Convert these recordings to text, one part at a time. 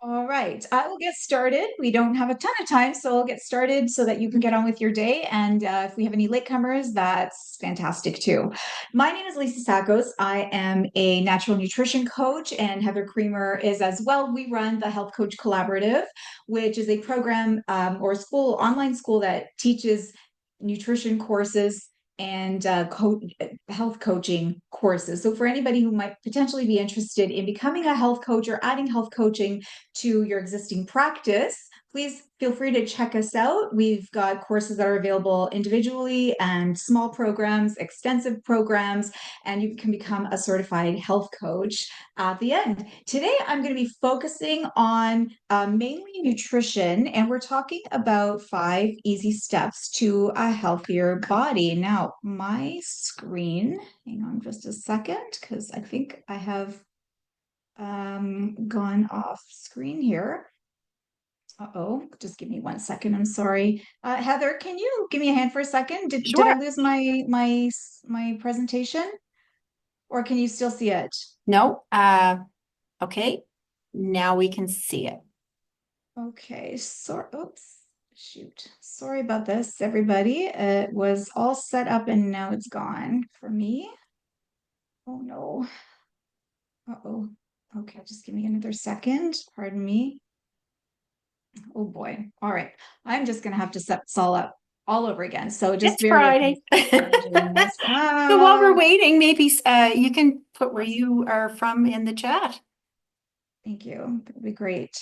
All right, I will get started. We don't have a ton of time, so I'll get started so that you can get on with your day. And if we have any latecomers, that's fantastic too. My name is Lisa Sakos. I am a natural nutrition coach, and Heather Creamer is as well. We run the Health Coach Collaborative, which is a program or a school, online school that teaches nutrition courses and health coaching courses. So, for anybody who might potentially be interested in becoming a health coach or adding health coaching to your existing practice, please feel free to check us out. We've got courses that are available individually and small programs, extensive programs, and you can become a certified health coach at the end. Today, I'm going to be focusing on mainly nutrition, and we're talking about 5 easy steps to a healthier body. Now, my screen, hang on just a second, because I think I have gone off screen here. Uh-oh, just give me 1 second. I'm sorry. Heather, can you give me a hand for a second? Did I Sure. lose my presentation, or can you still see it? No. Okay. Now we can see it. Okay, so oops, shoot. Sorry about this, everybody. It was all set up and now it's gone for me. Oh no. Uh-oh. Okay, just give me another second. Pardon me. Oh boy. All right. I'm just gonna have to set this all up all over again. So just It's bear with me Friday. while I'm doing this. So while we're waiting, maybe you can put where you are from in the chat. Thank you. That'd be great.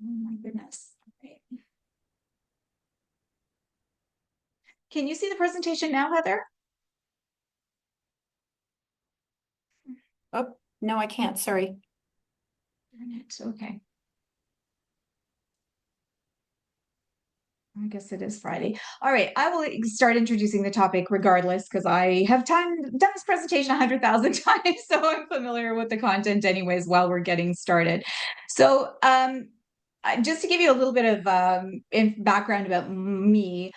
Oh my goodness. Okay. Can you see the presentation now, Heather? Oh, no, I can't. Sorry. Darn it. Okay. I guess it is Friday. All right, I will start introducing the topic regardless because I have done this presentation 100,000 times, so I'm familiar with the content anyways while we're getting started. So, just to give you a little bit of background about me,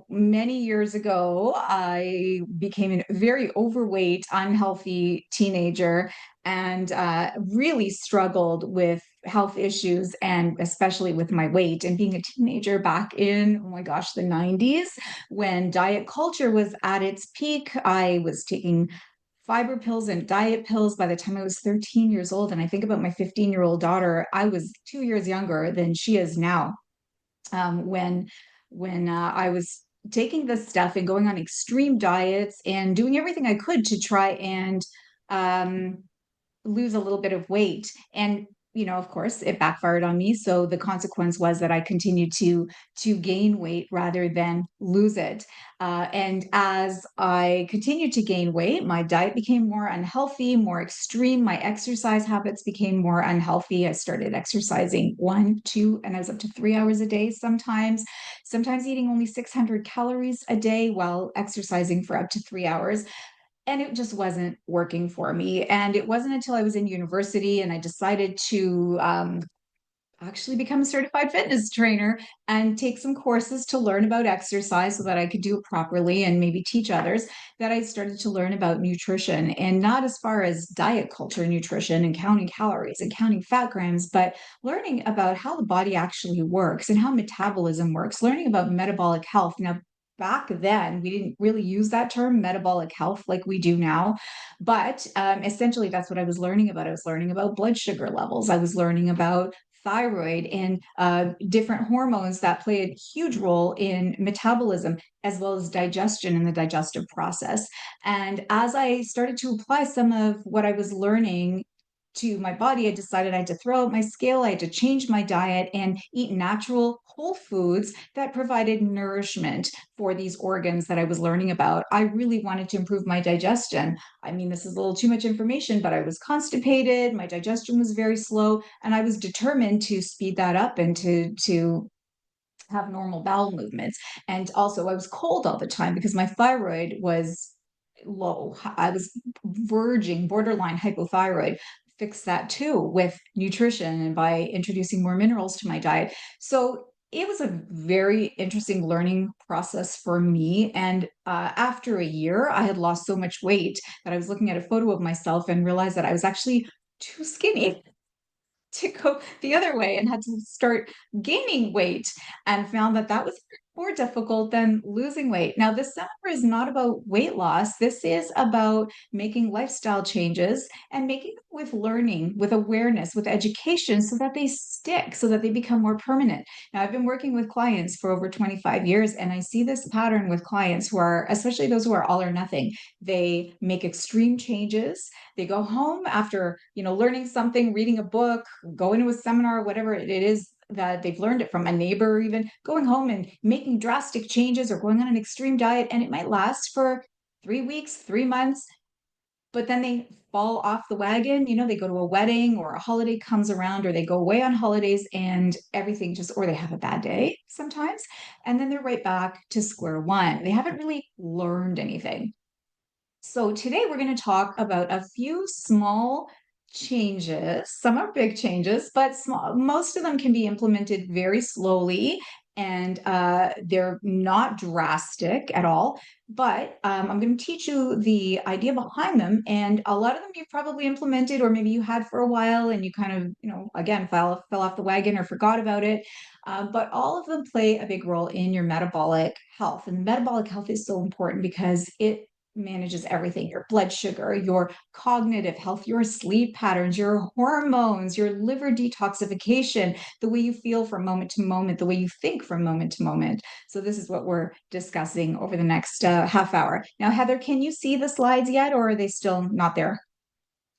many years ago, I became a very overweight, unhealthy teenager and really struggled with health issues and especially with my weight. And being a teenager back in, oh my gosh, the 90s, when diet culture was at its peak, I was taking fiber pills and diet pills by the time I was 13 years old. And I think about my 15-year-old daughter, I was 2 years younger than she is now. When I was taking this stuff and going on extreme diets and doing everything I could to try and um, lose a little bit of weight. And of course, it backfired on me. So the consequence was that I continued to gain weight rather than lose it. And as I continued to gain weight, my diet became more unhealthy, more extreme. My exercise habits became more unhealthy. I started exercising 1, 2, and I was up to 3 hours a day sometimes eating only 600 calories a day while exercising for up to 3 hours, and it just wasn't working for me. And it wasn't until I was in university and I decided to actually become a certified fitness trainer and take some courses to learn about exercise so that I could do it properly and maybe teach others, that I started to learn about nutrition, and not as far as diet culture nutrition and counting calories and counting fat grams, but learning about how the body actually works and how metabolism works, learning about metabolic health. Now, back then we didn't really use that term metabolic health like we do now, but essentially that's what I was learning about. I was learning about blood sugar levels, I was learning about thyroid and different hormones that play a huge role in metabolism as well as digestion and the digestive process. And as I started to apply some of what I was learning to my body, I decided I had to throw out my scale. I had to change my diet and eat natural whole foods that provided nourishment for these organs that I was learning about. I really wanted to improve my digestion. I mean, this is a little too much information, but I was constipated, my digestion was very slow, and I was determined to speed that up and to have normal bowel movements. And also, I was cold all the time because my thyroid was low. I was verging borderline hypothyroid fix that too with nutrition and by introducing more minerals to my diet. So it was a very interesting learning process for me. And after a year, I had lost so much weight that I was looking at a photo of myself and realized that I was actually too skinny to go the other way and had to start gaining weight and found that that was more difficult than losing weight. Now, this seminar is not about weight loss. This is about making lifestyle changes and making them with learning, with awareness, with education so that they stick, so that they become more permanent. Now, I've been working with clients for over 25 years, and I see this pattern with clients who are, especially those who are all or nothing. They make extreme changes. They go home after, learning something, reading a book, going to a seminar, whatever it is that they've learned it from a neighbor, or even going home and making drastic changes or going on an extreme diet. And it might last for 3 weeks, 3 months, but then they fall off the wagon. They go to a wedding or a holiday comes around, or they go away on holidays and everything just, or they have a bad day sometimes. And then they're right back to square one. They haven't really learned anything. So today we're going to talk about a few small changes. Some are big changes, but small, most of them can be implemented very slowly and they're not drastic at all. But I'm going to teach you the idea behind them. And a lot of them you've probably implemented, or maybe you had for a while and you kind of, again, fell off the wagon or forgot about it. But all of them play a big role in your metabolic health. And metabolic health is so important because it manages everything: your blood sugar, your cognitive health, your sleep patterns, your hormones, your liver detoxification, the way you feel from moment to moment, the way you think from moment to moment. So, this is what we're discussing over the next half hour. Now, Heather, can you see the slides yet, or are they still not there?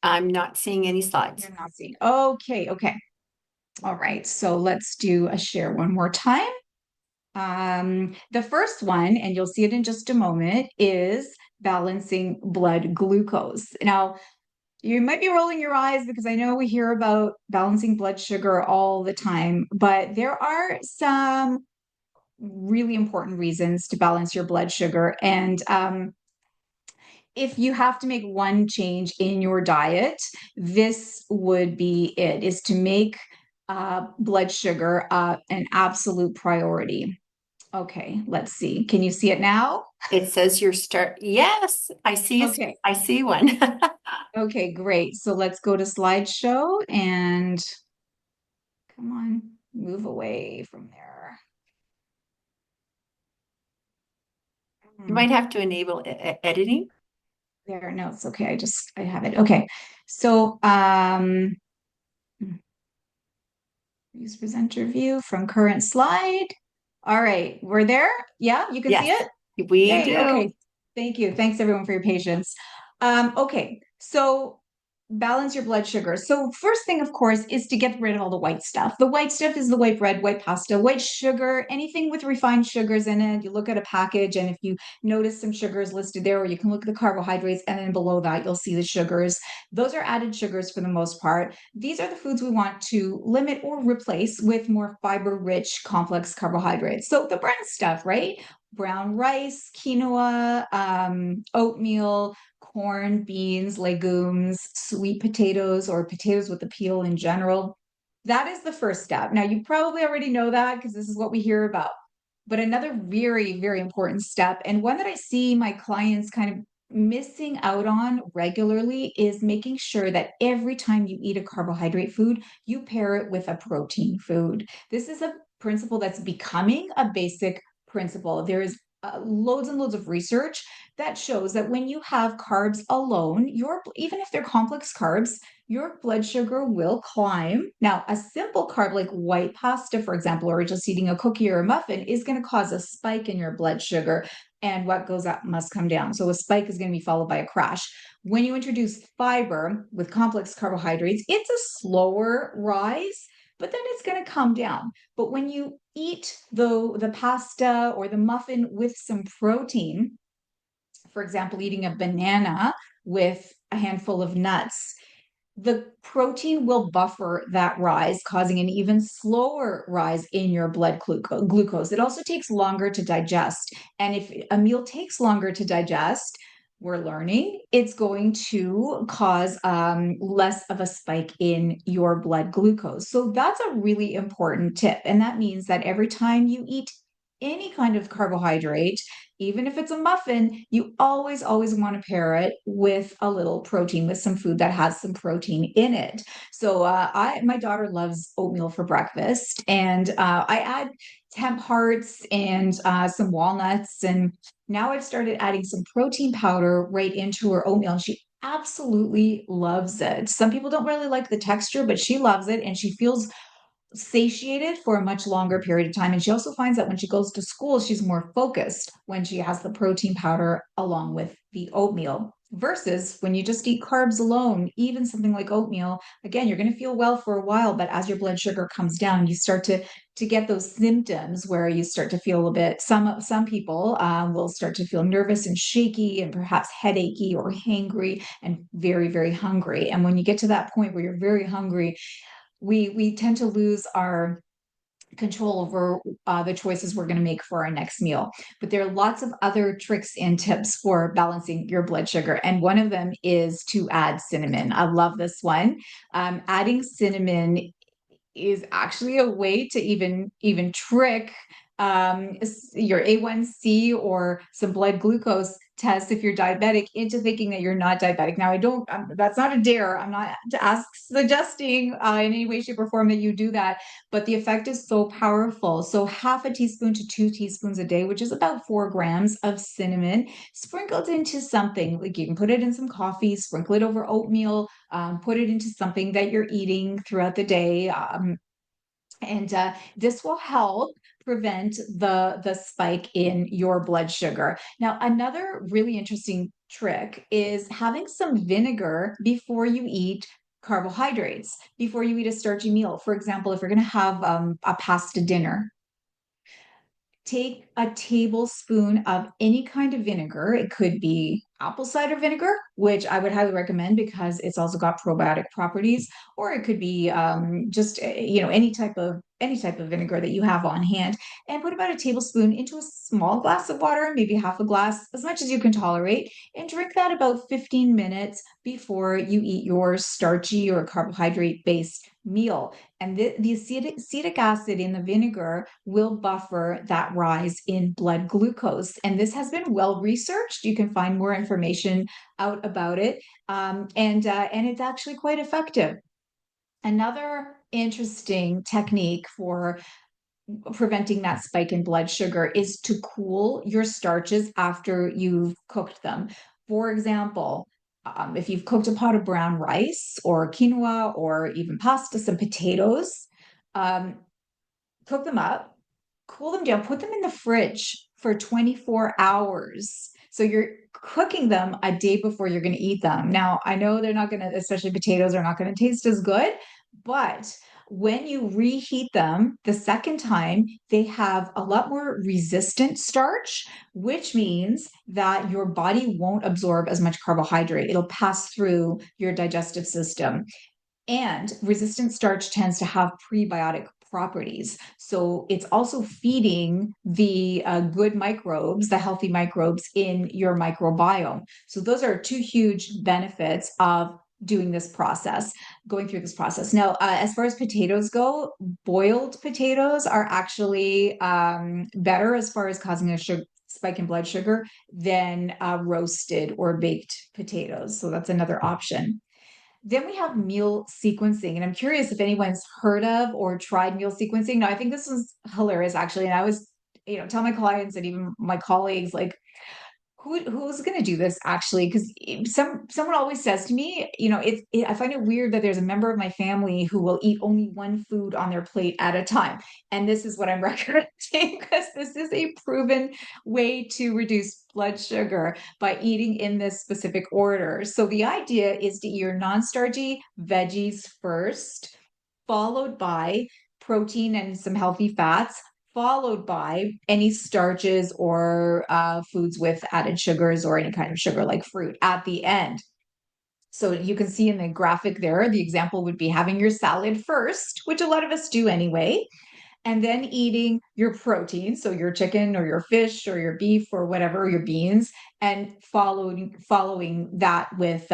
I'm not seeing any slides. You're not seeing. Okay, okay. All right. So, let's do a share one more time. The first one, and you'll see it in just a moment, is balancing blood glucose. Now, you might be rolling your eyes because I know we hear about balancing blood sugar all the time, but there are some really important reasons to balance your blood sugar. And if you have to make one change in your diet, this would be it, is to make blood sugar an absolute priority. Okay, let's see. Can you see it now? It says your start. Yes, I see. Okay. I see one. Okay, great. So let's go to slideshow and come on, move away from there. You might have to enable editing. There, no, it's okay. I have it. Okay. So, use presenter view from current slide. All right, we're there. Yeah, you can see Yes, it? we Yay, do. okay. Thank you. Thanks everyone for your patience. Okay, so balance your blood sugar. So first thing, of course, is to get rid of all the white stuff. The white stuff is the white bread, white pasta, white sugar, anything with refined sugars in it. You look at a package, and if you notice some sugars listed there, or you can look at the carbohydrates, and then below that, you'll see the sugars. Those are added sugars for the most part. These are the foods we want to limit or replace with more fiber-rich, complex carbohydrates. So the brown stuff, right? Brown rice, quinoa, oatmeal, corn, beans, legumes, sweet potatoes, or potatoes with the peel in general. That is the first step. Now, you probably already know that because this is what we hear about. But another very, very important step, and one that I see my clients kind of missing out on regularly, is making sure that every time you eat a carbohydrate food, you pair it with a protein food. This is a principle that's becoming a basic principle. There is loads and loads of research that shows that when you have carbs alone, even if they're complex carbs, your blood sugar will climb. Now, a simple carb like white pasta, for example, or just eating a cookie or a muffin is going to cause a spike in your blood sugar. And what goes up must come down. So a spike is going to be followed by a crash. When you introduce fiber with complex carbohydrates, it's a slower rise, but then it's going to come down. But when you eat the pasta or the muffin with some protein, for example, eating a banana with a handful of nuts, the protein will buffer that rise, causing an even slower rise in your blood glucose. It also takes longer to digest. And if a meal takes longer to digest, we're learning it's going to cause less of a spike in your blood glucose. So that's a really important tip. And that means that every time you eat any kind of carbohydrate, even if it's a muffin, you always, always want to pair it with a little protein, with some food that has some protein in it. So my daughter loves oatmeal for breakfast, and I add temp hearts and some walnuts, and now I've started adding some protein powder right into her oatmeal, and she absolutely loves it. Some people don't really like the texture, but she loves it, and she feels satiated for a much longer period of time. And she also finds that when she goes to school, she's more focused when she has the protein powder along with the oatmeal. Versus when you just eat carbs alone, even something like oatmeal, again, you're going to feel well for a while, but as your blood sugar comes down, you start to get those symptoms where you start to feel a bit. Some people will start to feel nervous and shaky, and perhaps headachy or hangry, and very, very hungry. And when you get to that point where you're very hungry, we tend to lose our control over the choices we're going to make for our next meal. But there are lots of other tricks and tips for balancing your blood sugar. And one of them is to add cinnamon. I love this one. Adding cinnamon is actually a way to even trick your A1C or some blood glucose test if you're diabetic into thinking that you're not diabetic. Now, I don't, that's not a dare. I'm not suggesting in any way, shape, or form that you do that, but the effect is so powerful. So, half a teaspoon to 2 teaspoons a day, which is about 4 grams of cinnamon, sprinkled into something. Like you can put it in some coffee, sprinkle it over oatmeal, put it into something that you're eating throughout the day. And this will help prevent the spike in your blood sugar. Now, another really interesting trick is having some vinegar before you eat carbohydrates, before you eat a starchy meal. For example, if you're going to have a pasta dinner, take a tablespoon of any kind of vinegar. It could be apple cider vinegar, which I would highly recommend because it's also got probiotic properties, or it could be just any type of vinegar that you have on hand, and put about a tablespoon into a small glass of water, maybe half a glass, as much as you can tolerate, and drink that about 15 minutes before you eat your starchy or carbohydrate based meal. And the acetic acid in the vinegar will buffer that rise in blood glucose. And this has been well researched. You can find more information out about it. And it's actually quite effective. Another interesting technique for preventing that spike in blood sugar is to cool your starches after you've cooked them. For example, if you've cooked a pot of brown rice or quinoa or even pasta, some potatoes, um, cook them up, cool them down, put them in the fridge for 24 hours. So you're cooking them a day before you're going to eat them. Now, I know they're not going to, especially potatoes, are not going to taste as good, but when you reheat them the second time, they have a lot more resistant starch, which means that your body won't absorb as much carbohydrate. It'll pass through your digestive system. And resistant starch tends to have prebiotic properties. So it's also feeding the good microbes, the healthy microbes in your microbiome. So those are two huge benefits of doing this process, going through this process. Now, as far as potatoes go, boiled potatoes are actually better as far as causing a spike in blood sugar than roasted or baked potatoes. So that's another option. Then we have meal sequencing, and I'm curious if anyone's heard of or tried meal sequencing. Now, I think this was hilarious actually, and I was, tell my clients and even my colleagues, like, who's going to do this actually? Because someone always says to me, I find it weird that there's a member of my family who will eat only one food on their plate at a time. And this is what I'm recommending, because this is a proven way to reduce blood sugar by eating in this specific order. So the idea is to eat your non-starchy veggies first, followed by protein and some healthy fats, followed by any starches or foods with added sugars or any kind of sugar like fruit at the end. So you can see in the graphic there, the example would be having your salad first, which a lot of us do anyway. and then eating your protein, so your chicken or your fish or your beef or whatever, your beans, and following that with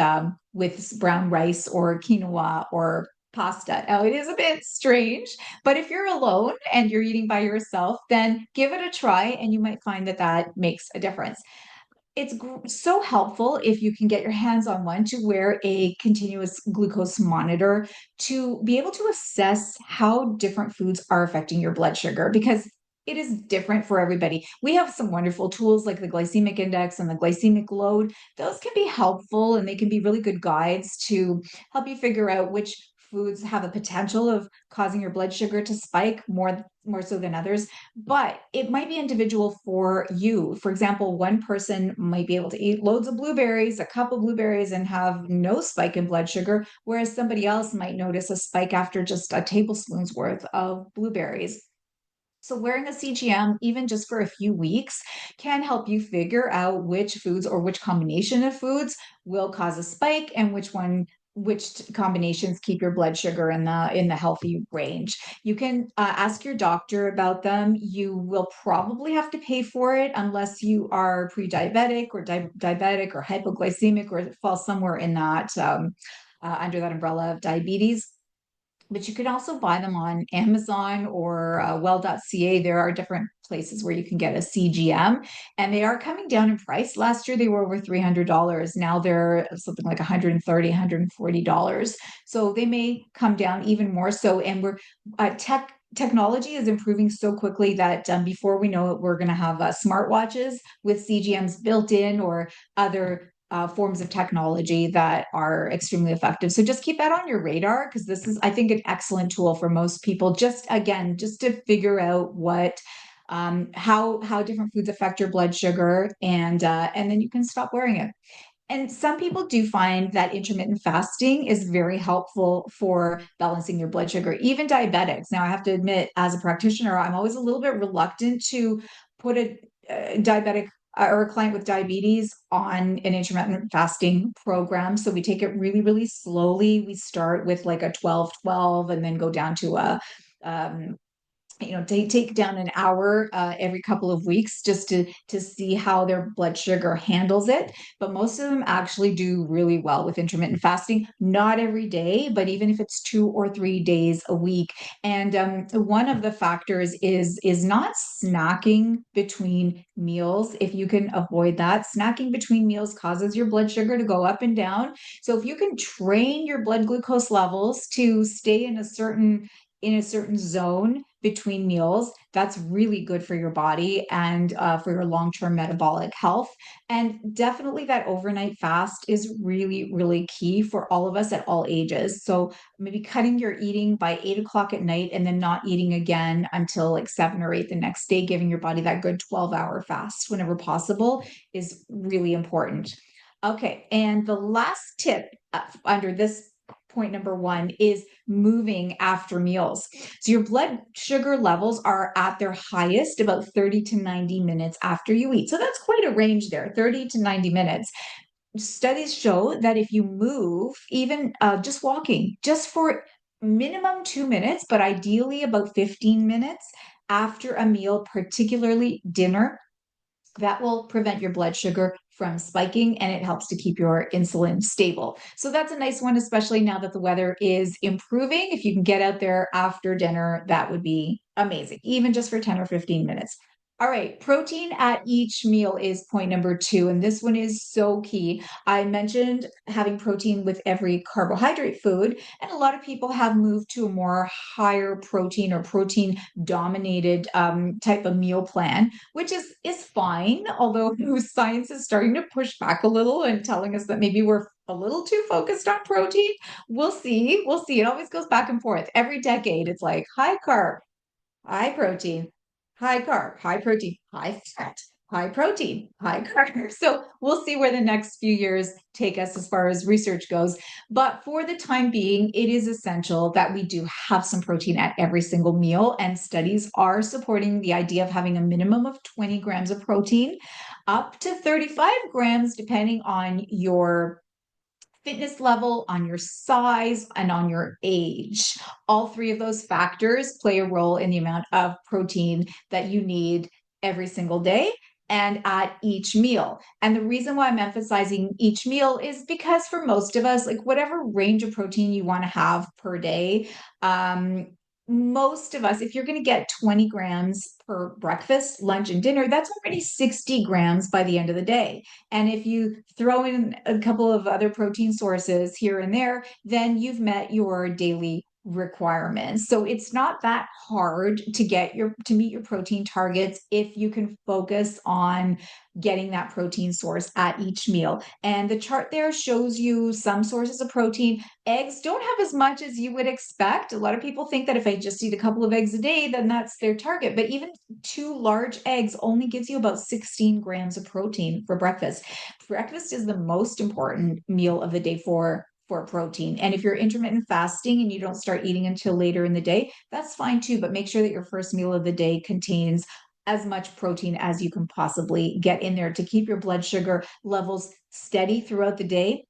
brown rice or quinoa or pasta. Now it is a bit strange, but if you're alone and you're eating by yourself, then give it a try and you might find that that makes a difference. It's so helpful if you can get your hands on one to wear a continuous glucose monitor to be able to assess how different foods are affecting your blood sugar because it is different for everybody. We have some wonderful tools like the glycemic index and the glycemic load. Those can be helpful and they can be really good guides to help you figure out which foods have a potential of causing your blood sugar to spike more so than others, but it might be individual for you. For example, one person might be able to eat loads of blueberries, a cup of blueberries, and have no spike in blood sugar, whereas somebody else might notice a spike after just a tablespoon's worth of blueberries. So, wearing a CGM, even just for a few weeks, can help you figure out which foods or which combination of foods will cause a spike and which combinations keep your blood sugar in the healthy range. You can ask your doctor about them. You will probably have to pay for it unless you are pre-diabetic or diabetic or hypoglycemic or fall somewhere in that under that umbrella of diabetes, but you can also buy them on Amazon or well.ca. There are different places where you can get a CGM, and they are coming down in price. Last year they were over $300. Now they're something like $130, $140. So they may come down even more so. And we're technology is improving so quickly that before we know it, we're going to have smartwatches with CGMs built in or other forms of technology that are extremely effective. So just keep that on your radar because this is, I think, an excellent tool for most people. Just again, just to figure out what how different foods affect your blood sugar, and then you can stop wearing it. And some people do find that intermittent fasting is very helpful for balancing your blood sugar, even diabetics. Now, I have to admit, as a practitioner, I'm always a little bit reluctant to put a diabetic or a client with diabetes on an intermittent fasting program. So we take it really, really slowly. We start with like a 12-12 and then go down to a um, take down an hour every couple of weeks just to see how their blood sugar handles it. But most of them actually do really well with intermittent fasting, not every day, but even if it's 2 or 3 days a week. And one of the factors is not snacking between meals. If you can avoid that, snacking between meals causes your blood sugar to go up and down. So if you can train your blood glucose levels to stay in a certain zone between meals, that's really good for your body and for your long-term metabolic health. And definitely that overnight fast is really, really key for all of us at all ages. So maybe cutting your eating by 8 o'clock at night and then not eating again until like 7 or 8 the next day, giving your body that good 12-hour fast whenever possible is really important. Okay, and the last tip under this point number one is moving after meals. So your blood sugar levels are at their highest about 30 to 90 minutes after you eat. So that's quite a range there, 30 to 90 minutes. Studies show that if you move, even just walking, just for minimum 2 minutes, but ideally about 15 minutes after a meal, particularly dinner, that will prevent your blood sugar from spiking and it helps to keep your insulin stable. So that's a nice one, especially now that the weather is improving. If you can get out there after dinner, that would be amazing, even just for 10 or 15 minutes. All right, protein at each meal is point number two. And this one is so key. I mentioned having protein with every carbohydrate food, and a lot of people have moved to a more higher protein or protein dominated type of meal plan, which is fine, although science is starting to push back a little and telling us that maybe we're a little too focused on protein. We'll see. We'll see. It always goes back and forth. Every decade, it's like high carb, high protein, high carb, high protein, high fat, high protein, high carb. So we'll see where the next few years take us as far as research goes. But for the time being, it is essential that we do have some protein at every single meal. And studies are supporting the idea of having a minimum of 20 grams of protein, up to 35 grams, depending on your fitness level, on your size, and on your age. All three of those factors play a role in the amount of protein that you need every single day and at each meal. And the reason why I'm emphasizing each meal is because for most of us, like whatever range of protein you want to have per day, um, most of us, if you're going to get 20 grams per breakfast, lunch, and dinner, that's already 60 grams by the end of the day. And if you throw in a couple of other protein sources here and there, then you've met your daily requirements. So it's not that hard to meet your protein targets if you can focus on getting that protein source at each meal. And the chart there shows you some sources of protein. Eggs don't have as much as you would expect. A lot of people think that if I just eat a couple of eggs a day, then that's their target. But even two large eggs only gives you about 16 grams of protein for breakfast. Breakfast is the most important meal of the day for protein. And if you're intermittent fasting and you don't start eating until later in the day, that's fine too. But make sure that your first meal of the day contains as much protein as you can possibly get in there to keep your blood sugar levels steady throughout the day,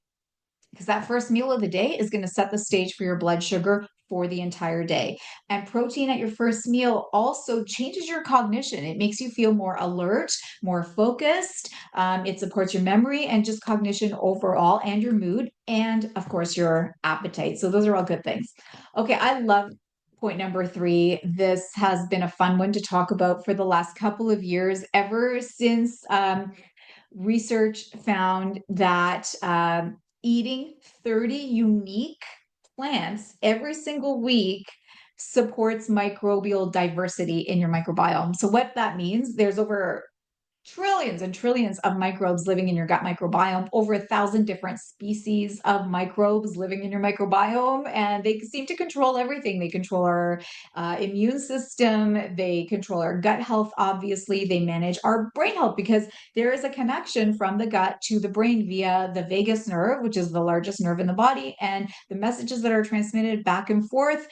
because that first meal of the day is going to set the stage for your blood sugar for the entire day. And protein at your first meal also changes your cognition. It makes you feel more alert, more focused. It supports your memory and just cognition overall, and your mood, and of course, your appetite. So, those are all good things. Okay, I love point number three. This has been a fun one to talk about for the last couple of years, ever since research found that eating 30 unique plants every single week supports microbial diversity in your microbiome. So, what that means, there's over trillions and trillions of microbes living in your gut microbiome, over 1,000 different species of microbes living in your microbiome, and they seem to control everything. They control our immune system, they control our gut health, obviously, they manage our brain health because there is a connection from the gut to the brain via the vagus nerve, which is the largest nerve in the body, and the messages that are transmitted back and forth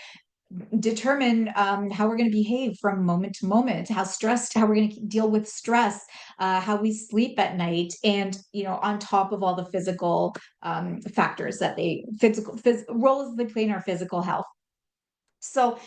determine how we're going to behave from moment to moment, how we're going to deal with stress, how we sleep at night, and on top of all the physical factors that roles they play in our physical health. So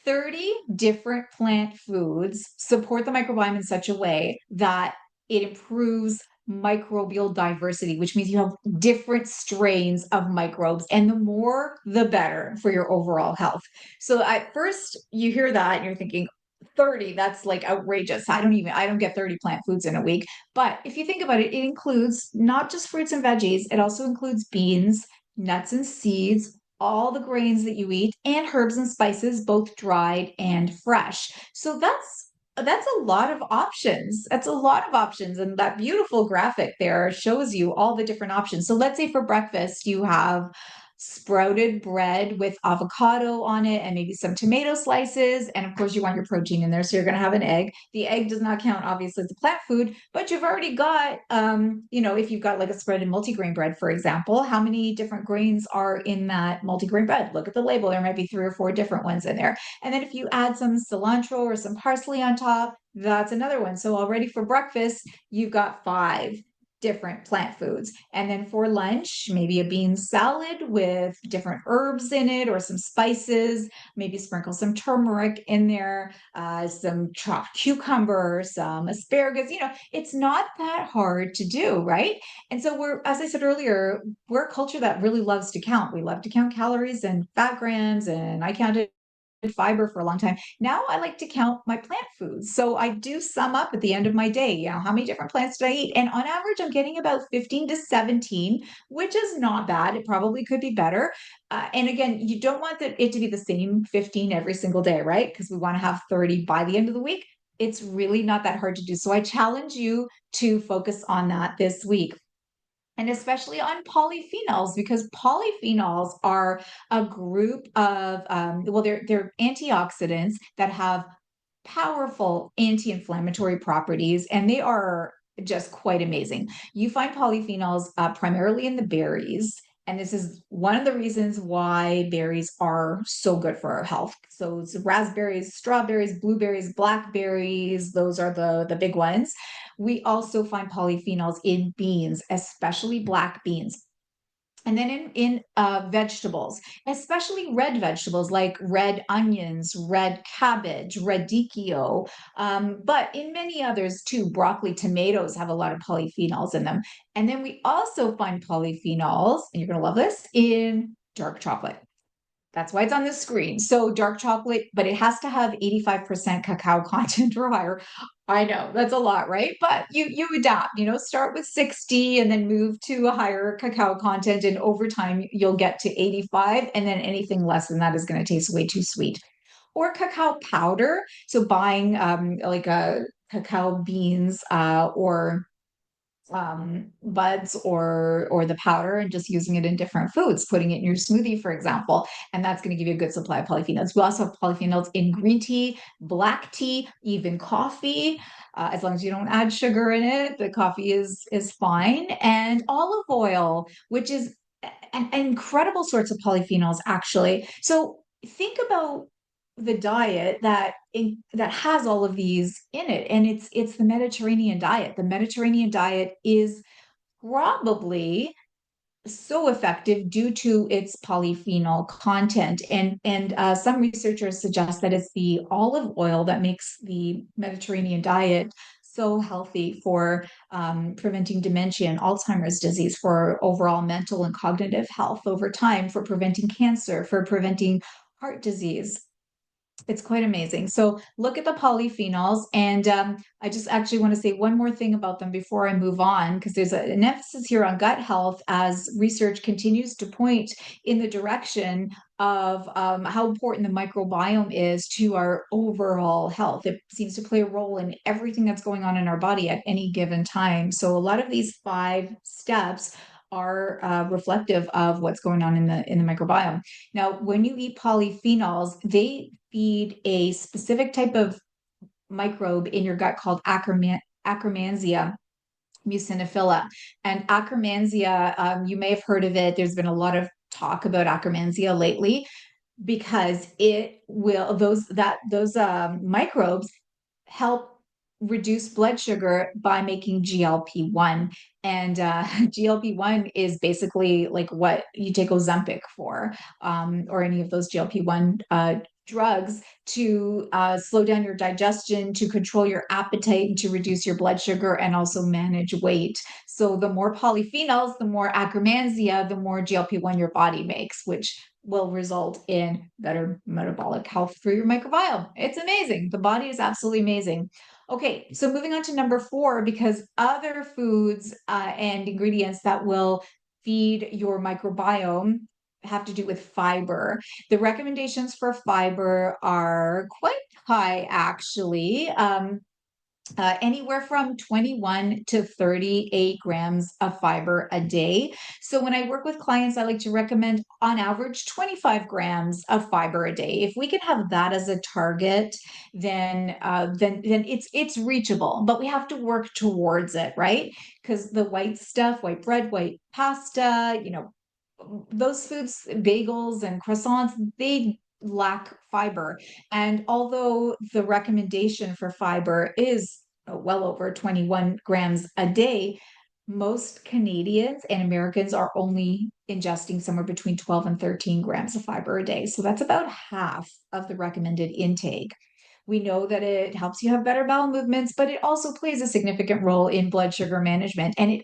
30 different plant foods support the microbiome in such a way that it improves microbial diversity, which means you have different strains of microbes, and the more, the better for your overall health. So at first you hear that and you're thinking, 30, that's like outrageous. I don't get 30 plant foods in a week. But if you think about it, it includes not just fruits and veggies, it also includes beans, nuts and seeds, all the grains that you eat, and herbs and spices, both dried and fresh. So that's a lot of options. That's a lot of options. And that beautiful graphic there shows you all the different options. So let's say for breakfast, you have sprouted bread with avocado on it and maybe some tomato slices. And of course, you want your protein in there. So you're going to have an egg. The egg does not count, obviously, as a plant food, but you've already got, if you've got like a spread in multigrain bread, for example, how many different grains are in that multigrain bread? Look at the label. There might be 3 or 4 different ones in there. And then if you add some cilantro or some parsley on top, that's another one. So already for breakfast, you've got 5 different plant foods. And then for lunch, maybe a bean salad with different herbs in it or some spices, maybe sprinkle some turmeric in there, some chopped cucumber, some asparagus. It's not that hard to do, right? And so as I said earlier, we're a culture that really loves to count. We love to count calories and fat grams, and I counted fiber for a long time. Now I like to count my plant foods. So I do sum up at the end of my day, how many different plants did I eat? And on average, I'm getting about 15 to 17, which is not bad. It probably could be better. And again, you don't want it to be the same 15 every single day, right? Because we want to have 30 by the end of the week. It's really not that hard to do. So I challenge you to focus on that this week, and especially on polyphenols, because polyphenols are a group of they're antioxidants that have powerful anti-inflammatory properties, and they are just quite amazing. You find polyphenols primarily in the berries, and this is one of the reasons why berries are so good for our health. So it's raspberries, strawberries, blueberries, blackberries, those are the big ones. We also find polyphenols in beans, especially black beans. And then in vegetables, especially red vegetables like red onions, red cabbage, radicchio, but in many others too, broccoli, tomatoes have a lot of polyphenols in them. And then we also find polyphenols, and you're going to love this, in dark chocolate. That's why it's on the screen. So dark chocolate, but it has to have 85% cacao content or higher. I know that's a lot, right? But you adapt, start with 60 and then move to a higher cacao content. And over time, you'll get to 85. And then anything less than that is going to taste way too sweet. Or cacao powder. So buying like a cacao beans or buds or the powder and just using it in different foods, putting it in your smoothie, for example, and that's going to give you a good supply of polyphenols. We also have polyphenols in green tea, black tea, even coffee. As long as you don't add sugar in it, the coffee is fine. And olive oil, which is an incredible source of polyphenols, actually. So think about the diet that has all of these in it, and it's the Mediterranean diet. The Mediterranean diet is probably so effective due to its polyphenol content, and some researchers suggest that it's the olive oil that makes the Mediterranean diet so healthy for preventing dementia and Alzheimer's disease, for overall mental and cognitive health over time, for preventing cancer, for preventing heart disease. It's quite amazing. So look at the polyphenols, and I just actually want to say one more thing about them before I move on, because there's an emphasis here on gut health as research continues to point in the direction of how important the microbiome is to our overall health. It seems to play a role in everything that's going on in our body at any given time. So a lot of these 5 steps are reflective of what's going on in the microbiome. Now, when you eat polyphenols, they feed a specific type of microbe in your gut called Akkermansia muciniphila. And Akkermansia, you may have heard of it. There's been a lot of talk about Akkermansia lately because it will those microbes help reduce blood sugar by making GLP-1. And GLP-1 is basically like what you take Ozempic for, or any of those GLP-1 drugs to slow down your digestion, to control your appetite, and to reduce your blood sugar, and also manage weight. So the more polyphenols, the more Akkermansia, the more GLP-1 your body makes, which will result in better metabolic health for your microbiome. It's amazing. The body is absolutely amazing. Okay, so moving on to number 4, because other foods and ingredients that will feed your microbiome have to do with fiber. The recommendations for fiber are quite high, actually. Anywhere from 21 to 38 grams of fiber a day. So when I work with clients, I like to recommend on average 25 grams of fiber a day. If we can have that as a target, then it's reachable, but we have to work towards it, right? Because the white stuff, white bread, white pasta, those foods, bagels and croissants, they lack fiber. And although the recommendation for fiber is well over 21 grams a day, most Canadians and Americans are only ingesting somewhere between 12 and 13 grams of fiber a day. So that's about half of the recommended intake. We know that it helps you have better bowel movements, but it also plays a significant role in blood sugar management. And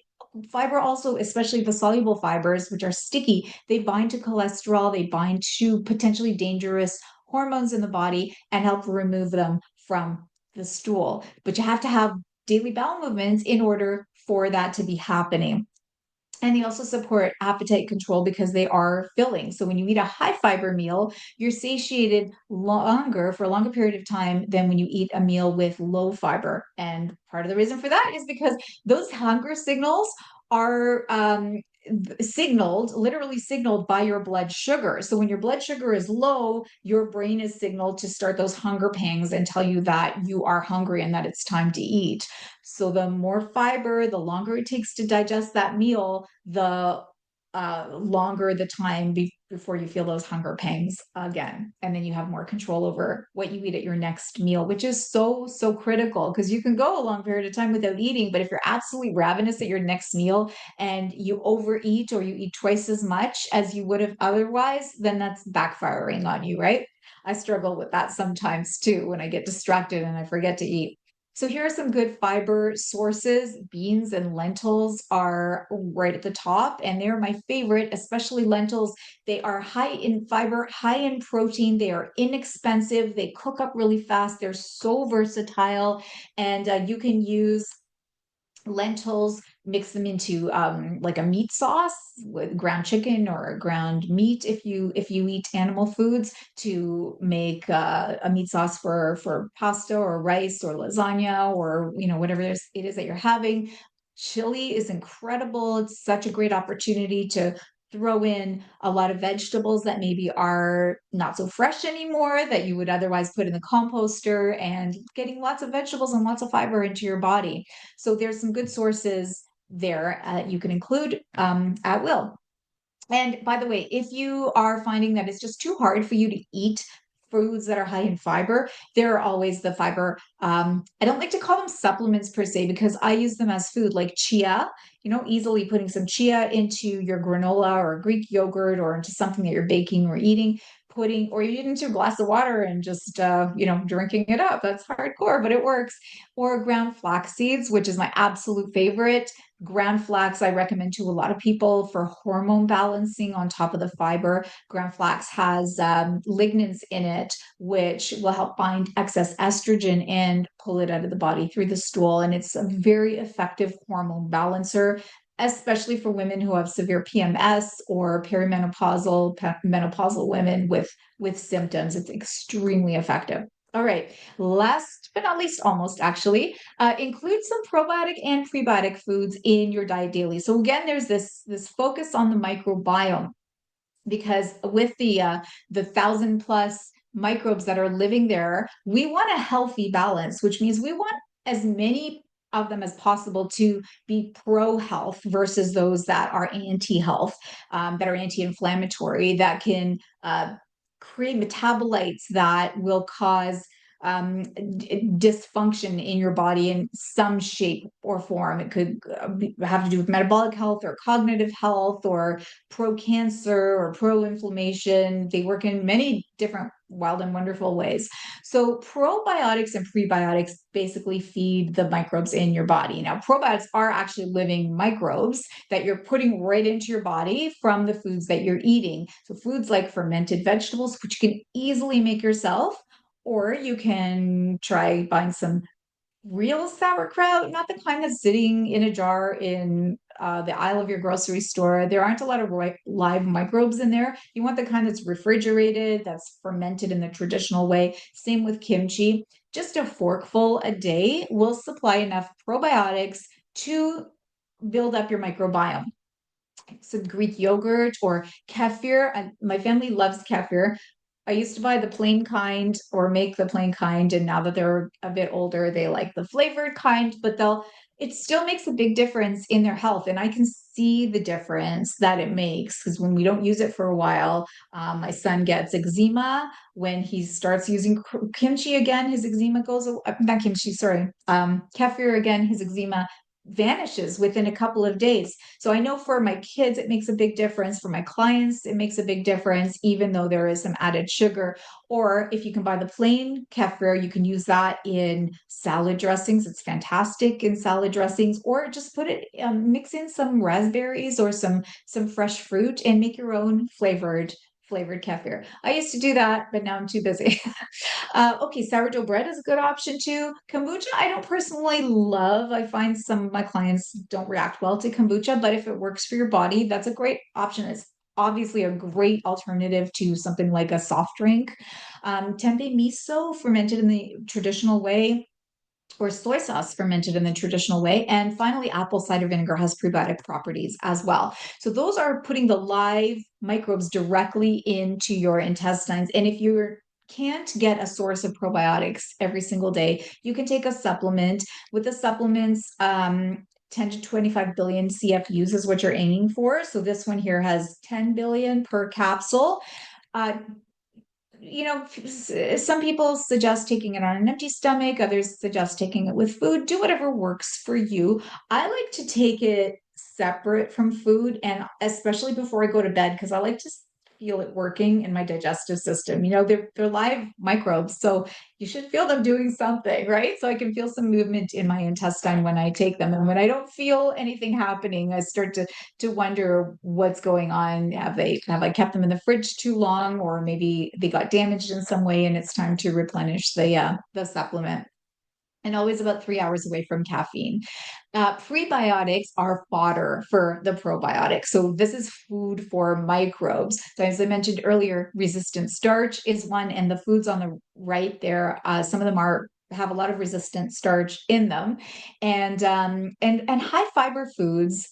fiber also, especially the soluble fibers, which are sticky, they bind to cholesterol, they bind to potentially dangerous hormones in the body and help remove them from the stool. But you have to have daily bowel movements in order for that to be happening. And they also support appetite control because they are filling. So when you eat a high fiber meal, you're satiated longer for a longer period of time than when you eat a meal with low fiber. And part of the reason for that is because those hunger signals are literally signaled by your blood sugar. So when your blood sugar is low, your brain is signaled to start those hunger pangs and tell you that you are hungry and that it's time to eat. So the more fiber, the longer it takes to digest that meal, the longer the time before you feel those hunger pangs again. And then you have more control over what you eat at your next meal, which is so, so critical because you can go a long period of time without eating. But if you're absolutely ravenous at your next meal and you overeat or you eat twice as much as you would have otherwise, then that's backfiring on you, right? I struggle with that sometimes too when I get distracted and I forget to eat. So here are some good fiber sources. Beans and lentils are right at the top, and they're my favorite, especially lentils. They are high in fiber, high in protein. They are inexpensive. They cook up really fast. They're so versatile, and you can use lentils, mix them into like a meat sauce with ground chicken or ground meat if you eat animal foods to make a meat sauce for pasta or rice or lasagna or whatever it is that you're having. Chili is incredible. It's such a great opportunity to throw in a lot of vegetables that maybe are not so fresh anymore that you would otherwise put in the composter and getting lots of vegetables and lots of fiber into your body. So there's some good sources there you can include at will. And by the way, if you are finding that it's just too hard for you to eat foods that are high in fiber, there are always the fiber. I don't like to call them supplements per se because I use them as food, like chia. Easily putting some chia into your granola or Greek yogurt or into something that you're baking or eating, putting or you into a glass of water and just drinking it up. That's hardcore, but it works. Or ground flax seeds, which is my absolute favorite. Ground flax, I recommend to a lot of people for hormone balancing on top of the fiber. Ground flax has lignans in it, which will help bind excess estrogen and pull it out of the body through the stool. And it's a very effective hormone balancer, especially for women who have severe PMS or menopausal women with symptoms. It's extremely effective. All right. Last but not least, almost actually, include some probiotic and prebiotic foods in your diet daily. So again, there's this focus on the microbiome because with the 1,000+ microbes that are living there, we want a healthy balance, which means we want as many of them as possible to be pro health versus those that are anti health, that are anti inflammatory, that can create metabolites that will cause dysfunction in your body in some shape or form. It could have to do with metabolic health or cognitive health or pro-cancer or pro-inflammation. They work in many different wild and wonderful ways. So probiotics and prebiotics basically feed the microbes in your body. Now, probiotics are actually living microbes that you're putting right into your body from the foods that you're eating. So foods like fermented vegetables, which you can easily make yourself, or you can try buying some real sauerkraut, not the kind that's sitting in a jar in the aisle of your grocery store. There aren't a lot of live microbes in there. You want the kind that's refrigerated, that's fermented in the traditional way. Same with kimchi. Just a forkful a day will supply enough probiotics to build up your microbiome. Some Greek yogurt or kefir. My family loves kefir. I used to buy the plain kind or make the plain kind, and now that they're a bit older, they like the flavored kind, but it still makes a big difference in their health. And I can see the difference that it makes because when we don't use it for a while, my son gets eczema. When he starts using kimchi again, his eczema goes, not kimchi, sorry, kefir again, his eczema vanishes within a couple of days. So I know for my kids, it makes a big difference. For my clients, it makes a big difference, even though there is some added sugar. Or if you can buy the plain kefir, you can use that in salad dressings. It's fantastic in salad dressings, or just put it, mix in some raspberries or some fresh fruit and make your own flavored kefir. I used to do that, but now I'm too busy. Okay, sourdough bread is a good option too. Kombucha, I don't personally love. I find some of my clients don't react well to kombucha, but if it works for your body, that's a great option. It's obviously a great alternative to something like a soft drink. Tempeh miso, fermented in the traditional way, or soy sauce fermented in the traditional way. And finally, apple cider vinegar has prebiotic properties as well. So those are putting the live microbes directly into your intestines. And if you can't get a source of probiotics every single day, you can take a supplement. With the supplements, 10 to 25 billion CFUs is what you're aiming for. So this one here has 10 billion per capsule. Uh, some people suggest taking it on an empty stomach, others suggest taking it with food. Do whatever works for you. I like to take it separate from food, and especially before I go to bed, because I like to feel it working in my digestive system. They're live microbes, so you should feel them doing something, right? So I can feel some movement in my intestine when I take them. And when I don't feel anything happening, I start to wonder what's going on. Have I kept them in the fridge too long, or maybe they got damaged in some way and it's time to replenish the supplement. And always about 3 hours away from caffeine. Prebiotics are fodder for the probiotics. So this is food for microbes. So as I mentioned earlier, resistant starch is one, and the foods on the right there, some of them have a lot of resistant starch in them, and high fiber foods.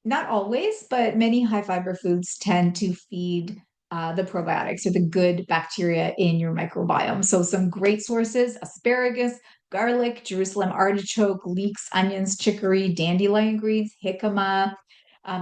Not always, but many high fiber foods tend to feed the probiotics or the good bacteria in your microbiome. So some great sources: asparagus, garlic, Jerusalem artichoke, leeks, onions, chicory, dandelion greens, jicama.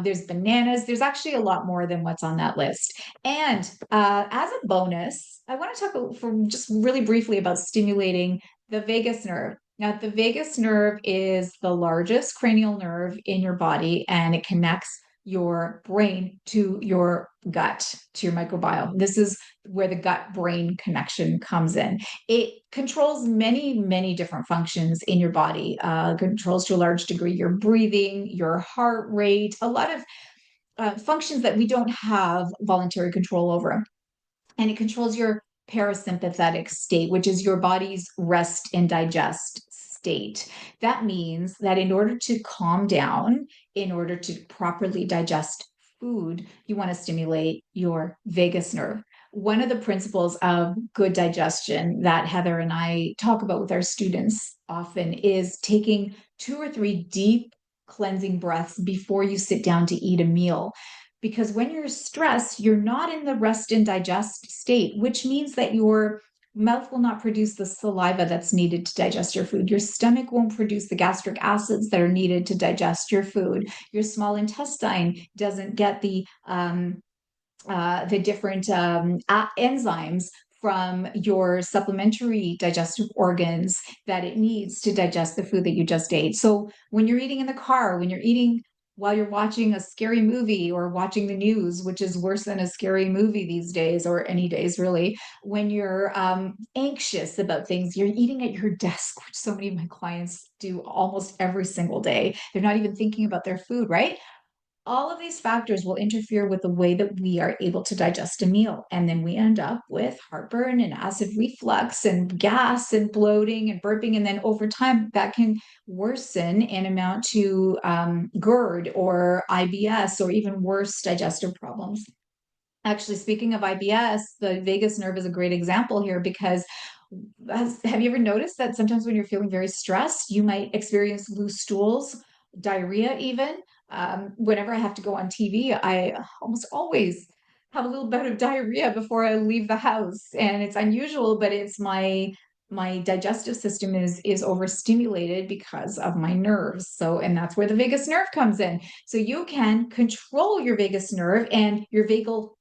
There's bananas. There's actually a lot more than what's on that list. And as a bonus, I want to talk for just really briefly about stimulating the vagus nerve. Now, the vagus nerve is the largest cranial nerve in your body, and it connects your brain to your gut, to your microbiome. This is where the gut brain connection comes in. It controls many, many different functions in your body, controls to a large degree your breathing, your heart rate, a lot of functions that we don't have voluntary control over. And it controls your parasympathetic state, which is your body's rest and digest state. That means that in order to calm down, in order to properly digest food, you want to stimulate your vagus nerve. One of the principles of good digestion that Heather and I talk about with our students often is taking 2 or 3 deep cleansing breaths before you sit down to eat a meal. Because when you're stressed, you're not in the rest and digest state, which means that your mouth will not produce the saliva that's needed to digest your food. Your stomach won't produce the gastric acids that are needed to digest your food. Your small intestine doesn't get the different enzymes from your supplementary digestive organs that it needs to digest the food that you just ate. So when you're eating in the car, when you're eating while you're watching a scary movie or watching the news, which is worse than a scary movie these days, or any days really, when you're anxious about things, you're eating at your desk, which so many of my clients do almost every single day. They're not even thinking about their food, right? All of these factors will interfere with the way that we are able to digest a meal. And then we end up with heartburn and acid reflux and gas and bloating and burping. And then over time, that can worsen and amount to GERD or IBS or even worse digestive problems. Actually, speaking of IBS, the vagus nerve is a great example here because have you ever noticed that sometimes when you're feeling very stressed, you might experience loose stools, diarrhea, even? Whenever I have to go on TV, I almost always have a little bout of diarrhea before I leave the house. And it's unusual, but it's my digestive system is overstimulated because of my nerves. So, and that's where the vagus nerve comes in. So you can control your vagus nerve and your vagal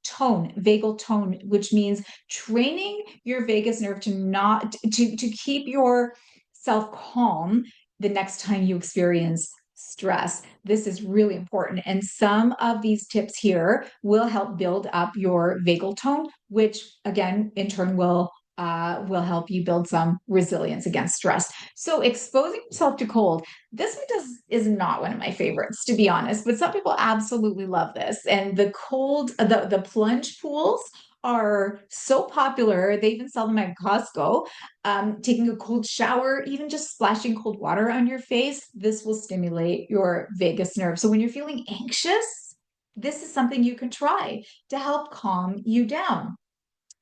tone, which means training your vagus nerve to keep yourself calm the next time you experience stress. This is really important. And some of these tips here will help build up your vagal tone, which again, in turn will help you build some resilience against stress. So exposing yourself to cold, this one is not one of my favorites, to be honest, but some people absolutely love this. And the plunge pools are so popular. They even sell them at Costco. Taking a cold shower, even just splashing cold water on your face, this will stimulate your vagus nerve. So when you're feeling anxious, this is something you can try to help calm you down.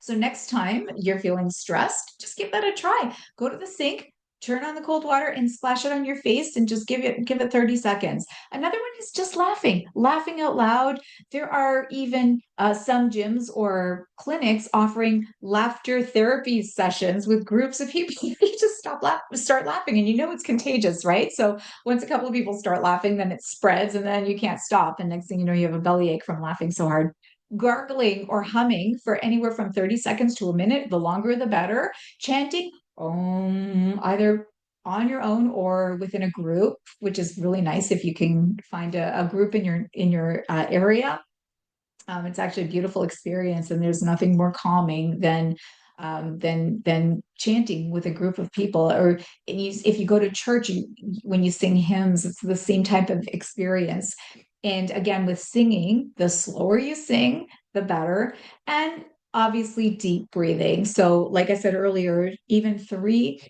So next time you're feeling stressed, just give that a try. Go to the sink, turn on the cold water and splash it on your face and just give it 30 seconds. Another one is just laughing out loud. There are even some gyms or clinics offering laughter therapy sessions with groups of people. You just start laughing, and you know it's contagious, right? So once a couple of people start laughing, then it spreads, and then you can't stop. And next thing you know, you have a bellyache from laughing so hard. Gargling or humming for anywhere from 30 seconds to a minute, the longer the better. Chanting either on your own or within a group, which is really nice if you can find a group in your area. It's actually a beautiful experience, and there's nothing more calming than chanting with a group of people. Or if you go to church, when you sing hymns, it's the same type of experience. And again, with singing, the slower you sing, the better. And obviously, deep breathing. So, like I said earlier, even three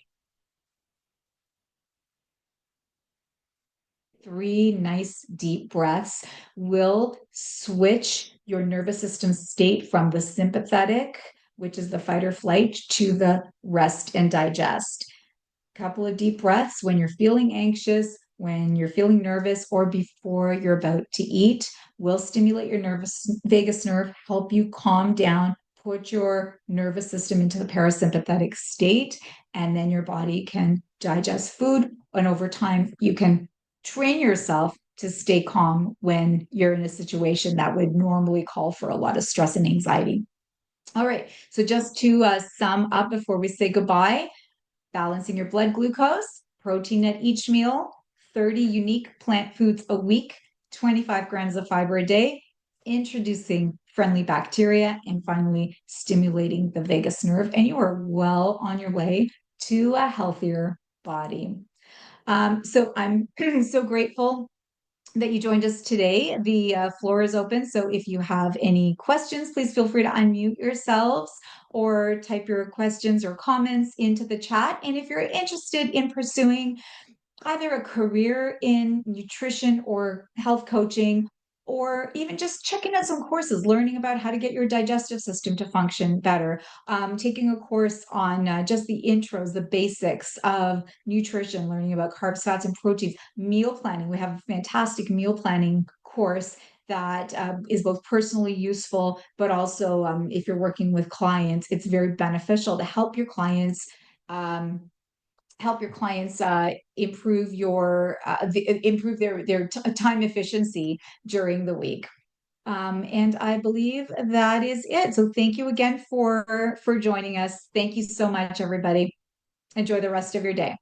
nice deep breaths will switch your nervous system state from the sympathetic, which is the fight or flight, to the rest and digest. Couple of deep breaths when you're feeling anxious, when you're feeling nervous, or before you're about to eat will stimulate your nervous vagus nerve, help you calm down, put your nervous system into the parasympathetic state, and then your body can digest food. And over time, you can train yourself to stay calm when you're in a situation that would normally call for a lot of stress and anxiety. All right. So just to sum up before we say goodbye, balancing your blood glucose, protein at each meal, 30 unique plant foods a week, 25 grams of fiber a day, introducing friendly bacteria, and finally stimulating the vagus nerve. And you are well on your way to a healthier body. So I'm so grateful that you joined us today. The floor is open. So if you have any questions, please feel free to unmute yourselves or type your questions or comments into the chat. And if you're interested in pursuing either a career in nutrition or health coaching, or even just checking out some courses, learning about how to get your digestive system to function better, taking a course on just the intros, the basics of nutrition, learning about carbs, fats, and proteins, meal planning. We have a fantastic meal planning course that is both personally useful, but also if you're working with clients, it's very beneficial to um, help your clients improve their time efficiency during the week. And I believe that is it. So thank you again for joining us. Thank you so much, everybody. Enjoy the rest of your day.